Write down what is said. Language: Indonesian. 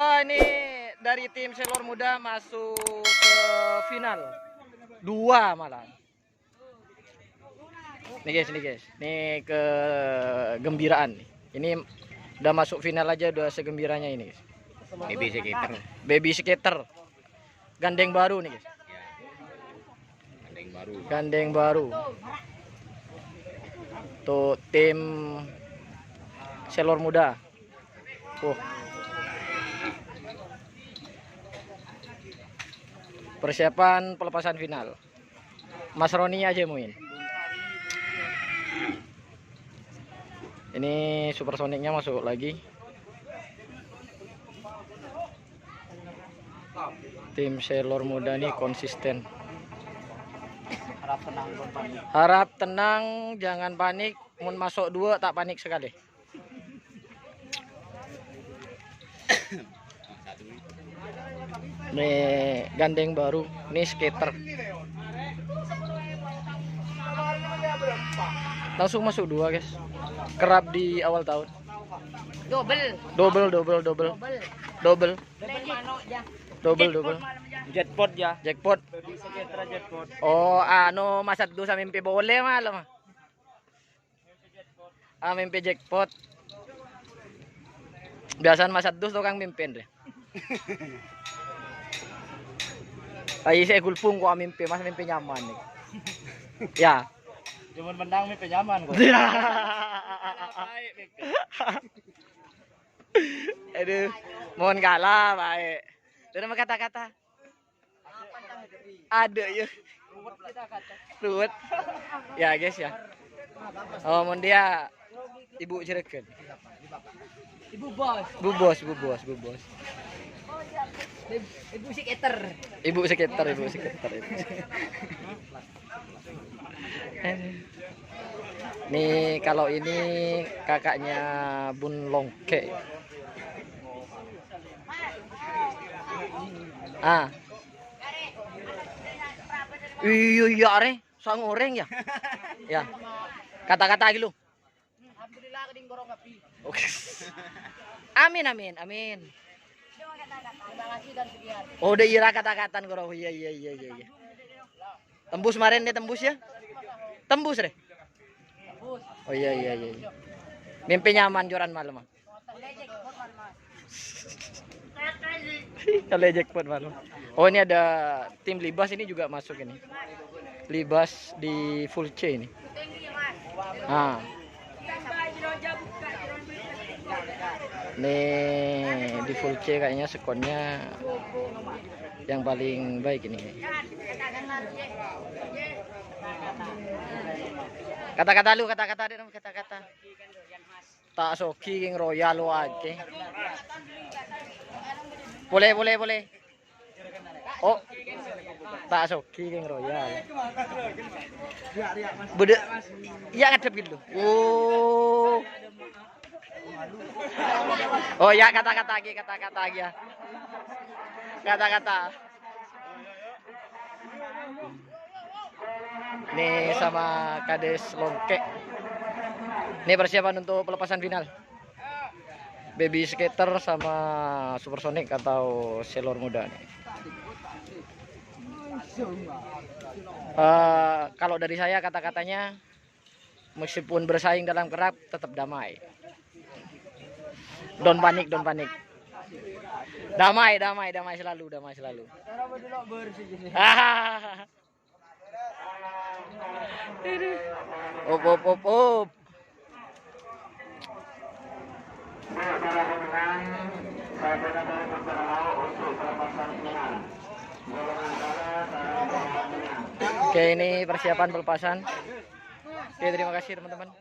Ini dari tim Selor Muda masuk ke final. 2 malah. Nih guys. Nih kegembiraan nih. Ini udah masuk final aja udah segembiranya ini guys. Baby skater. Gandeng baru nih guys. Gandeng baru. Tuh tim Selor Muda. Persiapan pelepasan final. Mas Roni aja main. Ini supersoniknya masuk lagi. Tim Selor Muda nih konsisten. Harap tenang, jangan panik. Mun masuk 2 tak panik sekali. Nih gandeng baru, nih skater. Langsung masuk 2 guys. Kerap di awal tahun. Double. Jackpot ya. Jackpot. Oh, masa tuh sa mimpi boleh malam. Mimpi jackpot. Biasaan masa tuh kang mimpin deh. Ay saya gulpung ko mimpi, mas mimpi nyaman nih. Ya. Cuman menang mimpi nyaman kok. Aduh, mohon kalah baik. Udah nama kata-kata. Ada ya. Ruwet. Ya guys ya. Oh, mon dia ibu Cirebon. Ibu bos. Ibu skater. Nih kalau ini kakaknya Bun Longke. Iya are, sang oreng ya. Ya. Kata-kata lagi lu. Alhamdulillah keding gorong api. Oke. Amin. Oh, udah ira kata-kataan gorong. Iya. Tembus kemarin dia tembus ya? Tembus deh. Oh iya. Mimpi nyaman joran malam. Kalau jackpot malam. Oh, ini ada tim Libas ini juga masuk ini. Libas di full C ini. Nih di full C kayaknya skonnya yang paling baik ini. Kata-kata deh kata-kata. Tak soki king royal lo aja. Boleh. Oh, tak soki king royal. Bude, ya ngadep gitu. Oh ya kata-kata lagi ya. Kata-kata. Nih sama Kades Longke. Ini persiapan untuk pelepasan final. Baby skater sama supersonic atau Selor Muda nih. Kalau dari saya kata-katanya meskipun bersaing dalam kerap tetap damai. Don't panik. Damai selalu. Op. Oke, ini persiapan pelepasan. Oke, terima kasih teman-teman.